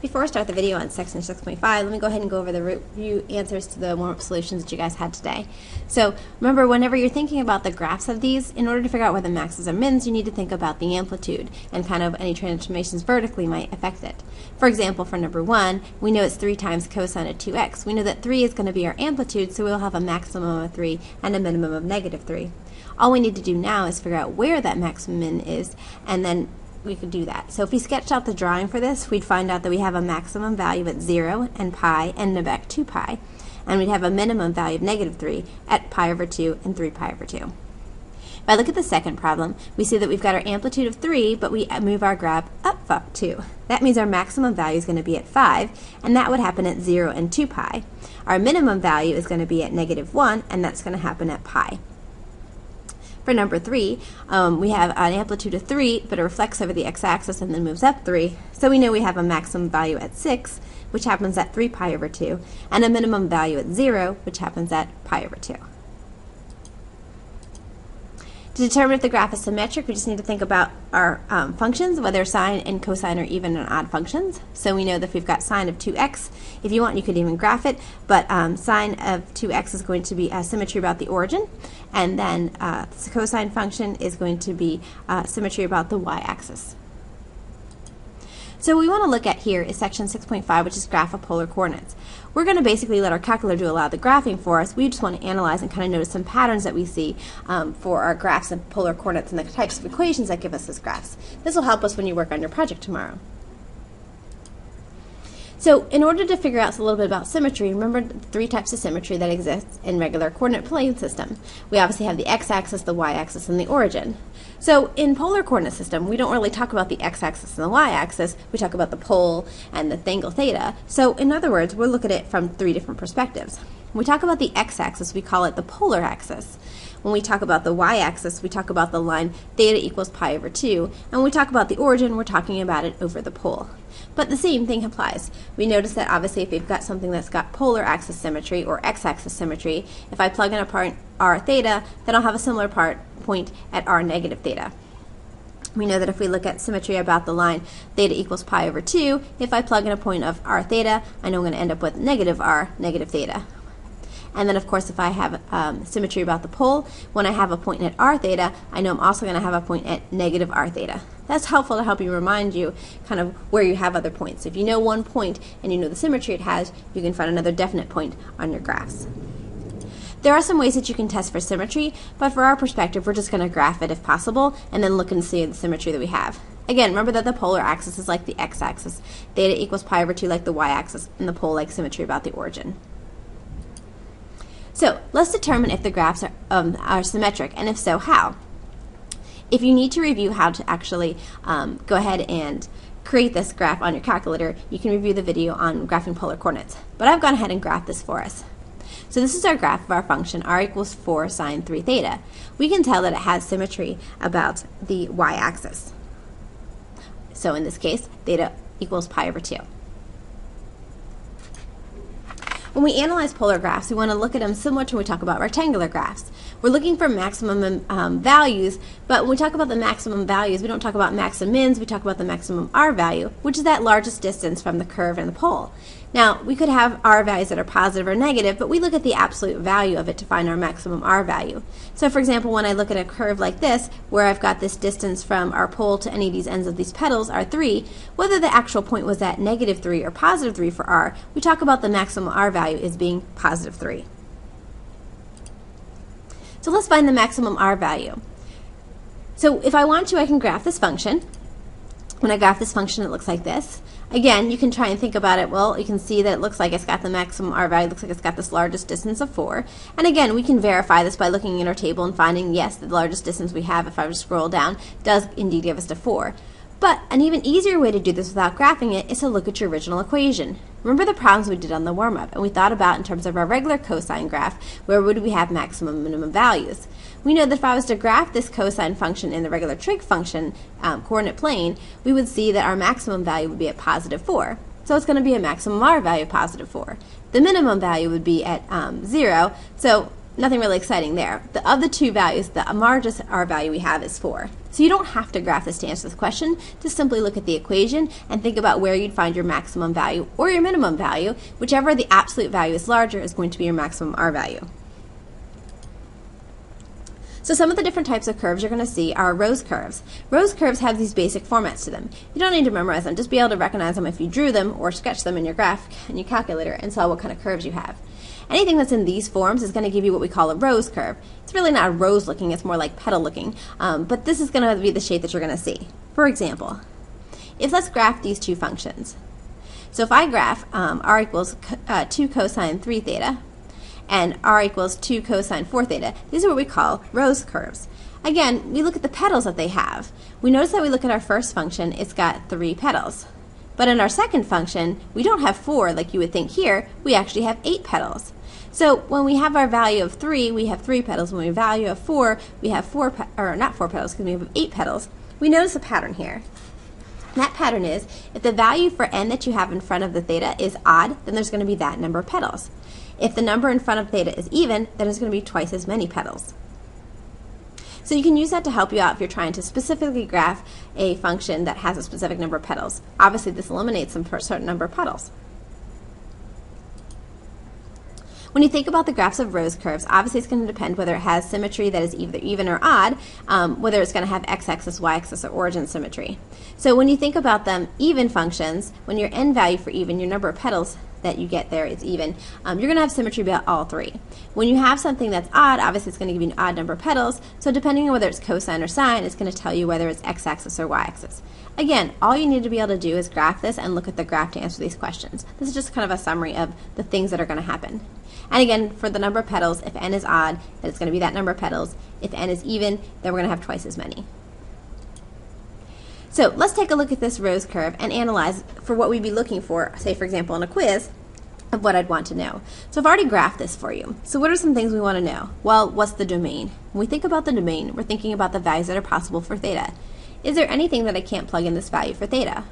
Before I start the video on section 6.5, let me go ahead and go over the review answers to the warm-up solutions that you guys had today. So remember, whenever you're thinking about the graphs of these, in order to figure out whether maxes or mins, you need to think about the amplitude and kind of any transformations vertically might affect it. For example, for number 1, we know it's 3 times cosine of 2x. We know that 3 is going to be our amplitude, so we'll have a maximum of 3 and a minimum of negative 3. All we need to do now is figure out where that maximum min is, and then we could do that. So if we sketched out the drawing for this, we'd find out that we have a maximum value at 0 and pi and back 2 pi, and we'd have a minimum value of negative 3 at pi over 2 and 3 pi over 2. If I look at the second problem, we see that we've got our amplitude of 3, but we move our graph up 2. That means our maximum value is going to be at 5, and that would happen at 0 and 2 pi. Our minimum value is going to be at negative 1, and that's going to happen at pi. For number 3, we have an amplitude of 3, but it reflects over the x-axis and then moves up 3. So we know we have a maximum value at 6, which happens at 3 pi over 2, and a minimum value at 0, which happens at pi over 2. To determine if the graph is symmetric, we just need to think about our functions, whether sine and cosine are even and odd functions. So we know that if we've got sine of 2x, if you want, you could even graph it, but sine of 2x is going to be symmetry about the origin, and then the cosine function is going to be symmetry about the y-axis. So what we want to look at here is section 6.5, which is graph of polar coordinates. We're going to basically let our calculator do a lot of the graphing for us. We just want to analyze and kind of notice some patterns that we see for our graphs of polar coordinates and the types of equations that give us these graphs. This will help us when you work on your project tomorrow. So in order to figure out a little bit about symmetry, remember the 3 types of symmetry that exist in regular coordinate plane system. We obviously have the x-axis, the y-axis, and the origin. So in polar coordinate system, we don't really talk about the x-axis and the y-axis. We talk about the pole and the angle theta. So in other words, we'll look at it from 3 different perspectives. When we talk about the x-axis, we call it the polar axis. When we talk about the y-axis, we talk about the line theta equals pi over 2. And when we talk about the origin, we're talking about it over the pole. But the same thing applies. We notice that obviously if we've got something that's got polar axis symmetry or x-axis symmetry, if I plug in a point r theta, then I'll have a similar point at r negative theta. We know that if we look at symmetry about the line theta equals pi over 2, if I plug in a point of r theta, I know I'm going to end up with negative r negative theta. And then, of course, if I have symmetry about the pole, when I have a point at r theta, I know I'm also going to have a point at negative r theta. That's helpful to help you remind you kind of where you have other points. If you know one point and you know the symmetry it has, you can find another definite point on your graphs. There are some ways that you can test for symmetry, but for our perspective, we're just going to graph it if possible and then look and see the symmetry that we have. Again, remember that the polar axis is like the x-axis, theta equals pi over 2 like the y-axis, and the pole like symmetry about the origin. So let's determine if the graphs are symmetric, and if so, how. If you need to review how to actually go ahead and create this graph on your calculator, you can review the video on graphing polar coordinates. But I've gone ahead and graphed this for us. So this is our graph of our function r equals 4 sine 3 theta. We can tell that it has symmetry about the y-axis. So in this case, theta equals pi over 2. When we analyze polar graphs, we want to look at them similar to when we talk about rectangular graphs. We're looking for maximum values, but when we talk about the maximum values, we don't talk about max and mins, we talk about the maximum r value, which is that largest distance from the curve and the pole. Now, we could have r values that are positive or negative, but we look at the absolute value of it to find our maximum r value. So for example, when I look at a curve like this, where I've got this distance from our pole to any of these ends of these petals, r3, whether the actual point was at negative 3 or positive 3 for r, we talk about the maximum r value as being positive 3. So let's find the maximum r value. So if I want to, I can graph this function. When I graph this function, it looks like this. Again, you can try and think about it. Well, you can see that it looks like it's got the maximum r value. It looks like it's got this largest distance of 4. And again, we can verify this by looking at our table and finding, yes, the largest distance we have, if I were to scroll down, does indeed give us to 4. But an even easier way to do this without graphing it is to look at your original equation. Remember the problems we did on the warm-up, and we thought about in terms of our regular cosine graph, where would we have maximum and minimum values. We know that if I was to graph this cosine function in the regular trig function coordinate plane, we would see that our maximum value would be at positive 4. So it's going to be a maximum r value of positive 4. The minimum value would be at 0, so nothing really exciting there. Of the two values, the largest R value we have is 4. So you don't have to graph this to answer this question. Just simply look at the equation and think about where you'd find your maximum value or your minimum value. Whichever the absolute value is larger is going to be your maximum R value. So some of the different types of curves you're going to see are rose curves. Rose curves have these basic formats to them. You don't need to memorize them, just be able to recognize them if you drew them or sketch them in your graph and your calculator and saw what kind of curves you have. Anything that's in these forms is going to give you what we call a rose curve. It's really not rose looking, it's more like petal looking, but this is going to be the shape that you're going to see. For example, let's graph these two functions. So if I graph r equals 2 cosine 3 theta, and r equals 2 cosine 4 theta. These are what we call rose curves. Again, we look at the petals that they have. We notice that we look at our first function, it's got 3 petals. But in our second function, we don't have 4 like you would think here, we actually have 8 petals. So when we have our value of 3, we have 3 petals. When we value of 4, we have not 4 petals, because we have 8 petals. We notice a pattern here. That pattern is, if the value for n that you have in front of the theta is odd, then there's going to be that number of petals. If the number in front of theta is even, then it's going to be twice as many petals. So you can use that to help you out if you're trying to specifically graph a function that has a specific number of petals. Obviously, this eliminates them for a certain number of petals. When you think about the graphs of rose curves, obviously it's going to depend whether it has symmetry that is either even or odd, whether it's going to have x-axis, y-axis, or origin symmetry. So when you think about them even functions, when your n value for even, your number of petals that you get there is even, you're going to have symmetry about all 3. When you have something that's odd, obviously it's going to give you an odd number of petals, so depending on whether it's cosine or sine, it's going to tell you whether it's x-axis or y-axis. Again, all you need to be able to do is graph this and look at the graph to answer these questions. This is just kind of a summary of the things that are going to happen. And again, for the number of petals, if n is odd, then it's going to be that number of petals. If n is even, then we're going to have twice as many. So let's take a look at this rose curve and analyze for what we'd be looking for, say for example in a quiz, of what I'd want to know. So I've already graphed this for you. So what are some things we want to know? Well, what's the domain? When we think about the domain, we're thinking about the values that are possible for theta. Is there anything that I can't plug in this value for theta?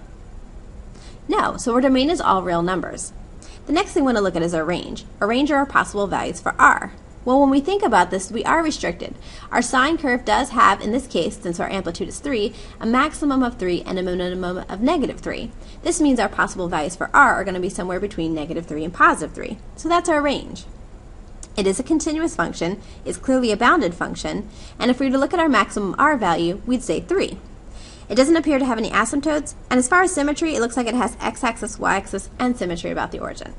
No, so our domain is all real numbers. The next thing we want to look at is our range. Our range are our possible values for r. Well, when we think about this, we are restricted. Our sine curve does have, in this case, since our amplitude is 3, a maximum of 3 and a minimum of -3. This means our possible values for r are going to be somewhere between -3 and +3. So that's our range. It is a continuous function, it's clearly a bounded function, and if we were to look at our maximum r value, we'd say 3. It doesn't appear to have any asymptotes, and as far as symmetry, it looks like it has x-axis, y-axis, and symmetry about the origin.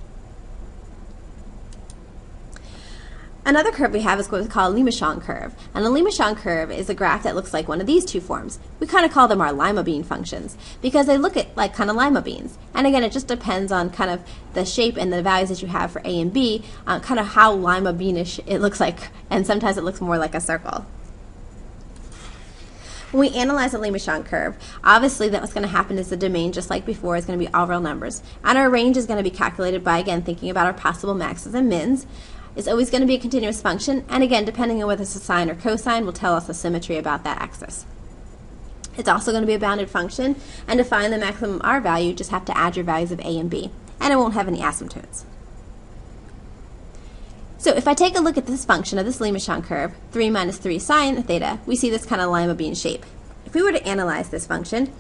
Another curve we have is what we call a Limousin curve, and a Limousin curve is a graph that looks like one of these two forms. We kind of call them our lima bean functions because they look at like kind of lima beans. And again, it just depends on kind of the shape and the values that you have for a and b, kind of how lima beanish it looks like, and sometimes it looks more like a circle. When we analyze a Limousin curve, obviously that what's going to happen is the domain, just like before, is going to be all real numbers. And our range is going to be calculated by, again, thinking about our possible maxes and mins. It's always going to be a continuous function, and again, depending on whether it's a sine or cosine, will tell us the symmetry about that axis. It's also going to be a bounded function, and to find the maximum r value, you just have to add your values of a and b, and it won't have any asymptotes. So if I take a look at this function of this Limousin curve, 3 minus 3 sine theta, we see this kind of lima bean shape. If we were to analyze this function,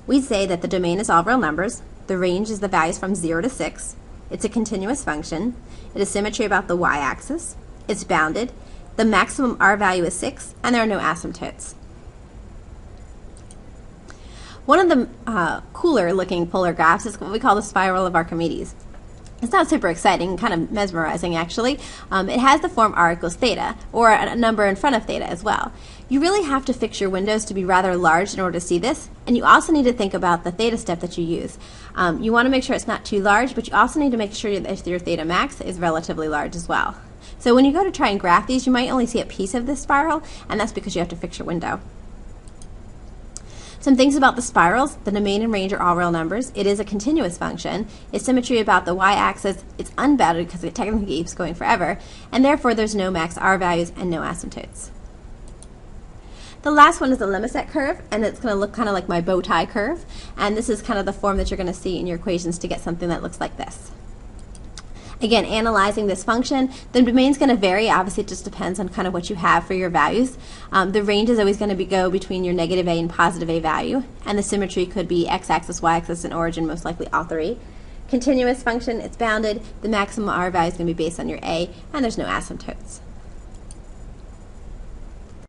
we'd say that the domain is all real numbers, the range is the values from 0 to 6, it's a continuous function, it has symmetry about the y-axis, it's bounded, the maximum r value is 6, and there are no asymptotes. One of the cooler looking polar graphs is what we call the spiral of Archimedes. It's not super exciting, kind of mesmerizing actually. It has the form r equals theta, or a number in front of theta as well. You really have to fix your windows to be rather large in order to see this, and you also need to think about the theta step that you use. You want to make sure it's not too large, but you also need to make sure that your theta max is relatively large as well. So when you go to try and graph these, you might only see a piece of this spiral, and that's because you have to fix your window. Some things about the spirals: the domain and range are all real numbers. It is a continuous function. Its symmetry about the y-axis, it's unbounded because it technically keeps going forever, and therefore there's no max r values and no asymptotes. The last one is the Limousin curve, and it's going to look kind of like my bow tie curve, and this is kind of the form that you're going to see in your equations to get something that looks like this. Again, analyzing this function, the domain is going to vary. Obviously, it just depends on kind of what you have for your values. The range is always going to go between your negative a and positive a value, and the symmetry could be x-axis, y-axis, and origin, most likely all three. Continuous function, it's bounded. The maximum R value is going to be based on your a, and there's no asymptotes.